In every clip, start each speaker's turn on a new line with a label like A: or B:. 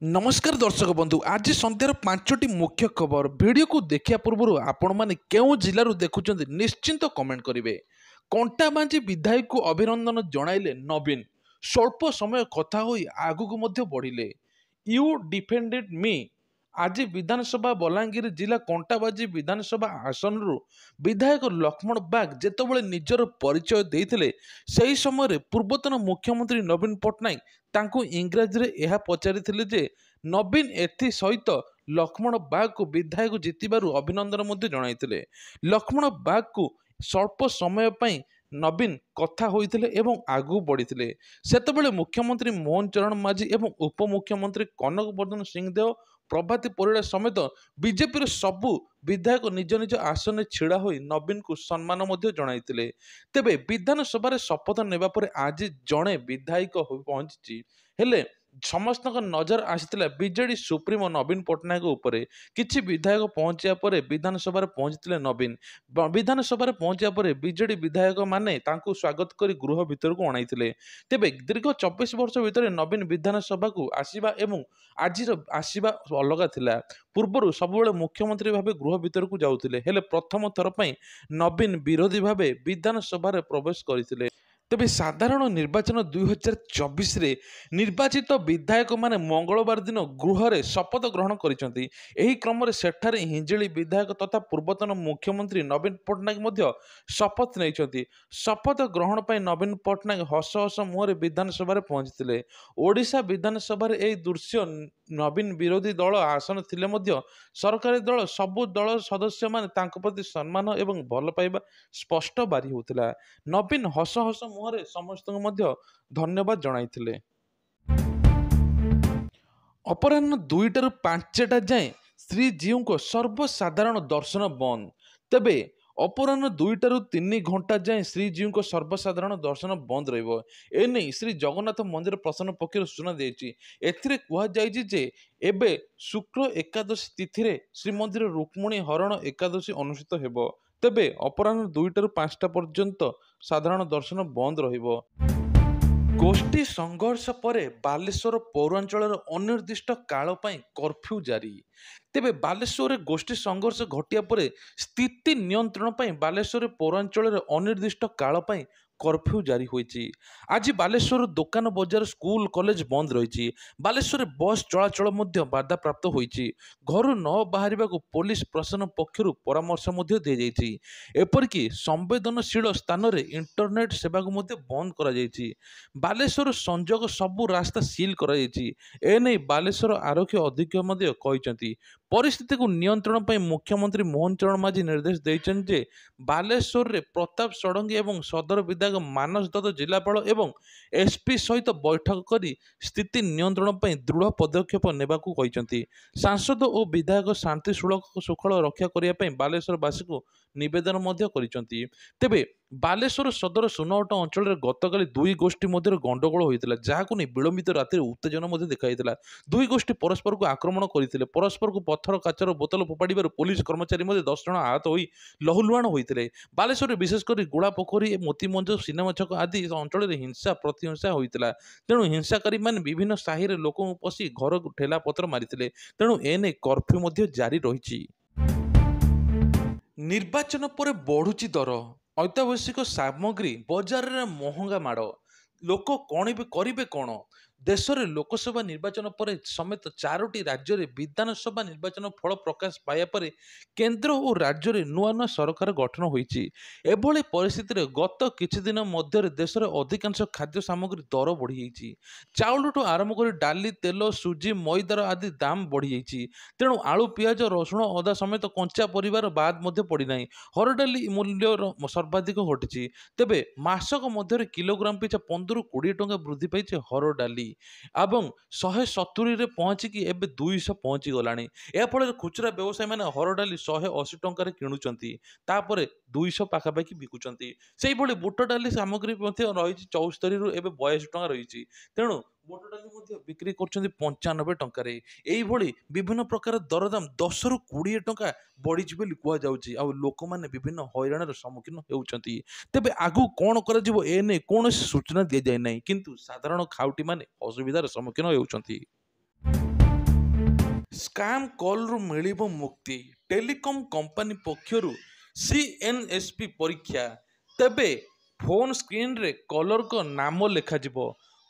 A: नमस्कार दर्शक बंधु आज सन्ध्यार पांचटी मुख्य खबर वीडियो को देखिया पूर्व आपण माने केउ जिल्लारू देखुचंती निश्चिंत कमेंट करिवे। कंटाबांजी विधायक को अभिनंदन जणाइले नवीन स्वल्प समय कथा होई आगुक मध्य बढ़िले। यू डिफेंडेड मी आज विधानसभा बलांगीर जिला कंटाबाजी विधानसभा आसनरू विधायक लक्ष्मण बाग जेतबेले निजर परिचय देइथिले सेही समय पूर्वतन मुख्यमंत्री नवीन पट्टनायक तांकु इंग्राजी रे एहा पचारिथिले जे नवीन एथि सहित लक्ष्मण बाग को विधायक जितिबारु अभिनंदन मध्य जणाइथिले। लक्ष्मण बाग को स्वल्प समय पई नवीन कथा होइथिले एवं आगु बढ़िथिले। सेतबेले मुख्यमंत्री मोहन चरण माझी एवं उपमुख्यमंत्री कनक वर्धन सिंहदेव प्रभाती परिड़ा समेत बीजेपी सबु विधायक निज निज आसन छिड़ा होई नवीन को सम्मान मध्य जणाइथिले। तेबे विधानसभा शपथ नेबा परे आज जणे विधायक होई पहुंची हेले समस्त नजर आसीथिला बीजेडी सुप्रीमो नवीन पट्टनायक उपरे। किछि विधायक पहुंचिया परे विधानसभा पहुंचथिले नवीन विधानसभा पहुंचिया परे बीजेडी विधायक माने तांकु स्वागत करी गृह भितर को अणाइथिले। तेबे दीर्घ 24 वर्ष भितर नवीन विधानसभा को आसीबा एवं आजिर आसीबा अलगा थिला। पूर्वरु सबुबेले मुख्यमंत्री भाबे गृह भितर को जाउथिले हेले प्रथम थर पई नवीन विरोधी भाबे विधानसभा प्रवेश करथिले। तेबे साधारण निर्वाचन 2024 रे निर्वाचित विधायक माने मंगलवार दिन गृह रे शपथ ग्रहण करिसंती। एही क्रम रे सेठारे हिंजिली विधायक तथा पूर्वतन मुख्यमंत्री नवीन पट्टनायक मध्य शपथ नैछंती। शपथ ग्रहण पई नवीन पट्टनायक हस हस मुहरे विधानसभा रे पहुंचथिले। ओडिशा विधानसभा रे एही दृश्य नवीन विरोधी दल आसन थिले मध्य सरकारी दल सबु दल सदस्य माने तांको प्रति सम्मान एवं भल पाइबा स्पष्ट बारी होतिला। नवीन हस हस मुहरे समस्त मध्य धन्यवाद जणाइथिले। अपराह्न 2टाରୁ 5टा जाए श्रीजीव को सर्वसाधारण दर्शन बंद। तेबे अपराह्न 2टाରୁ 3 घंटा जाए श्रीजीव को सर्वसाधारण दर्शन बंद रहिबो। एने श्री जगन्नाथ मंदिर प्रशासन पक्षर सूचना देछि। एथिरे कुहा जायछि जे एबे शुक्ल एकादशी तिथि रे श्रीमंदिर रुक्मणी हरण एकादशी अनुष्ठित हेबो। तेबे अपराह्न 2टाରୁ 5टा पर्यंत साधारण दर्शन बंद रहिबो। गोष्ठी संघर्ष परे बालेश्वर पौरांचल अनिर्दिष्ट काल पई कर्फ्यू जारी। तेबे बालेश्वर गोष्ठी संघर्ष घटिया परे स्थिति नियंत्रण पई बालेश्वर पौरांचल अनिर्दिष्ट काल पई कर्फ्यू जारी होईची। आज बालेश्वर दुकान बजार स्कूल कॉलेज बंद रही। बालेश्वर बस चलाचल मध्य बाधा प्राप्त होईची। घर न बाहर को पुलिस प्रशासन पक्षर परामर्श मध्य दी जाइछि। एपरिकी संवेदनशील स्थान रे इंटरनेट सेवा को मध्य बंद करा जाइछि। बालेश्वर संजोग सबु रास्ता सील करा जाइछि। एने बालेश्वर आरक्षी अधीक्षक मध्य कहिसंती। परिस्थिति को नियंत्रण पर मुख्यमंत्री मोहन चरण माझी निर्देश देइछन जे बालेश्वर रे प्रताप षडंगी एवं सदर विधायक मानस दत्त जिलापाल एवं एसपी सहित बैठक करी स्थिति नियंत्रण पर दृढ़ पदक्षेप नेबाकू कहिसंती। सांसद और विधायक शांति शृंखला रक्षा करिया पई बालेश्वरवासी को निवेदन मध्य करिसंती। तेबे बालेश्वर सदर सुनहट अंचल रे गतकाली दुई गोष्ठी मध्य गंडगोल होइतिला, जाहाकु नै विलंबित राति उत्तेजना मध्य देखाइतिला। दुई गोष्ठी परस्पर को आक्रमण करथिले। परस्पर को पत्थर काचर बोतल फोपाड़ीबार पुलिस कर्मचारी मध्य 10 जन आहत होई लहुलुहाण होइतिले। बालेश्वर विशेष कर गुड़ा पोखरी मोतीमंज सिनेमा छक आदि अंचल रे हिंसा प्रतिहिंसा होइतिला। तेणु हिंसाकारी माने विभिन्न साही रे लोक पसी घर को ठेला पत्र मारितिले। तेणु एने कर्फ्यू मध्य जारी रहिछि। निर्वाचन पर बढ़ुची दर, अत्यावश्यक सामग्री बजार रे महंगा माड़, लोक कौन भी करिवे कौन। देश में लोकसभा निर्वाचन पर समेत 4टी राज्य में विधानसभा निर्वाचन फल प्रकाश पाया पर केंद्र और राज्य में नुआ नुआ सरकार गठन होईची। एभली परिस्थिति रे गत किछि दिन मध्य देश में अधिकांश खाद्य सामग्री दर बढ़ी जाइछि। चाउल ठू आरंभ कर डाली तेल सुजी मैदार आदि दाम बढ़ी जाइछि। तेणु आलू पियाज रसुण अदा समेत कंचा परिवार बाद मध्य पड़ना। हर डाली मूल्य सर्वाधिक घटी। तेबे मासक मध्य किलोग्राम पिछा 15-20 टंका वृद्धि पाई हर डाली एवं 170 रे पहुंचिकी एबे 200 पहुंची गलानी। या फल खुचरा व्यवसायी मैंने हर डाली 180 टंकार किणुचंती, तापर 200 पाखापाखि बिकुचंती। सेही भली बुट डाली सामग्री मध्य रही 74 रु एबे 82 टंका रही। तेणु बुट डाली मध्य बिक्री करछंती 95 टंकारे। एही भली विभिन्न प्रकार दरदाम 10 रु 20 टंका बढ़ी बोली कुआ जाउची। आ लोक माने विभिन्न हैराणर सम्मुखीन हेउचंती। तेबे आगु कोन करा जिवो एने कौनसी सूचना दिया जाए नहीं, किंतु साधारण खाउटी माने असुविधार सम्मुखीन हेउचंती। ସ୍କାମ୍ କଲ୍ରୁ ମିଳିବ ମୁକ୍ତି। ଟେଲିକମ୍ କମ୍ପାନୀ ପକ୍ଷରୁ CNSP ପରୀକ୍ଷା। ତେବେ ଫୋନ୍ ସ୍କ୍ରିନ୍ରେ କଲର୍ଙ୍କ ନାମ ଲେଖାଯିବ।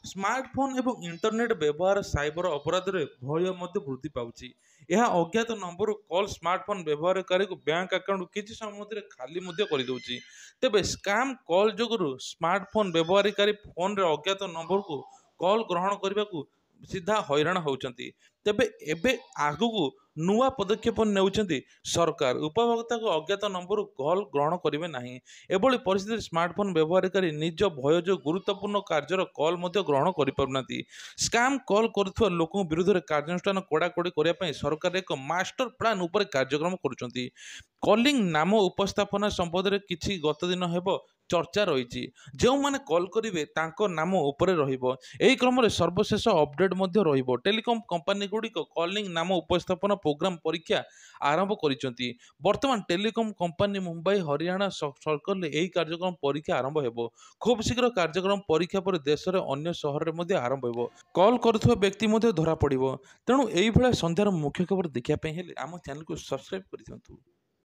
A: ସ୍ମାର୍ଟଫୋନ୍ ଏବଂ ଇଣ୍ଟରନେଟ୍ ବ୍ୟବହାର ସାଇବର ଅପରାଧରେ ଭୟ ମଧ୍ୟ ବୃଦ୍ଧି ପାଉଛି। ଏହା ଅଜ୍ଞାତ ନମ୍ବରରୁ କଲ୍ ସ୍ମାର୍ଟଫୋନ୍ ବ୍ୟବହାରକାରୀଙ୍କୁ ବ୍ୟାଙ୍କ ଆକାଉଣ୍ଟ କିଛି ସମୟ ମଧ୍ୟରେ ଖାଲି ମଧ୍ୟ କରିଦେଉଛି। ତେବେ ସ୍କାମ୍ କଲ୍ ଯୋଗୁଁ ସ୍ମାର୍ଟଫୋନ୍ ବ୍ୟବହାରକାରୀ ଫୋନ୍ରେ ଅଜ୍ଞାତ ନମ୍ବରକୁ କଲ୍ ଗ୍ରହଣ କରିବାକୁ ସିଧା ହଇରାଣ ହେଉଛନ୍ତି। ତେବେ ଏବେ ଆଗକୁ ନୂଆ ପଦକ୍ଷେପ ନେଉଛନ୍ତି ସରକାର। ଉପଭୋକ୍ତାଙ୍କ ଅଜ୍ଞାତ ନମ୍ବରରୁ କଲ୍ ଗ୍ରହଣ କରିବେ ନାହିଁ। ଏଭଳି ପରିସ୍ଥିତିରେ ସ୍ମାର୍ଟଫୋନ୍ ବ୍ୟବହାରକାରୀ ନିଜ ଭୟ ଯୋଗୁଁ ଗୁରୁତ୍ୱପୂର୍ଣ୍ଣ କାର୍ଯ୍ୟର କଲ୍ ମଧ୍ୟ ଗ୍ରହଣ କରିପାରୁନାହାନ୍ତି। ସ୍କାମ୍ କଲ୍ କରୁଥିବା ଲୋକଙ୍କ ବିରୁଦ୍ଧରେ କାର୍ଯ୍ୟାନୁଷ୍ଠାନ କଡ଼ାକଡ଼ି କରିବା ପାଇଁ ସରକାର ଏକ ମାଷ୍ଟର ପ୍ଲାନ୍ ଉପରେ କାର୍ଯ୍ୟକ୍ରମ କରୁଛନ୍ତି। କଲିଂ ନାମ ଉପସ୍ଥାପନା ସମ୍ବନ୍ଧରେ କିଛି ଗତ ଦିନ ହେବ ଚର୍ଚ୍ଚା ରହିଛି। ଯେଉଁମାନେ କଲ୍ କରିବେ ତାଙ୍କ ନାମ ଉପରେ ରହିବ। ଏହି କ୍ରମରେ ସର୍ବଶେଷ ଅପଡେଟ୍ ମଧ୍ୟ ରହିବ। ଟେଲିକମ୍ କମ୍ପାନୀଗୁଡ଼ିକ କଲିଂ ନାମ ଉପସ୍ଥାପନ ପ୍ରୋଗ୍ରାମ ପରୀକ୍ଷା ଆରମ୍ଭ କରିଛନ୍ତି। ବର୍ତ୍ତମାନ ଟେଲିକମ୍ କମ୍ପାନୀ ମୁମ୍ବାଇ ହରିୟାଣା ସର୍କଲରେ ଏହି କାର୍ଯ୍ୟକ୍ରମ ପରୀକ୍ଷା ଆରମ୍ଭ ହେବ। ଖୁବ୍ ଶୀଘ୍ର କାର୍ଯ୍ୟକ୍ରମ ପରୀକ୍ଷା ପରେ ଦେଶର ଅନ୍ୟ ସହରରେ ମଧ୍ୟ ଆରମ୍ଭ ହେବ। କଲ୍ କରୁଥିବା ବ୍ୟକ୍ତି ମଧ୍ୟ ଧରାପଡ଼ିବ। ତେଣୁ ଏଇଭଳିଆ ସନ୍ଧ୍ୟାର ମୁଖ୍ୟ ଖବର ଦେଖିବା ପାଇଁ ହେଲେ ଆମ ଚ୍ୟାନେଲକୁ ସବସ୍କ୍ରାଇବ୍ କରିଦିଅନ୍ତୁ।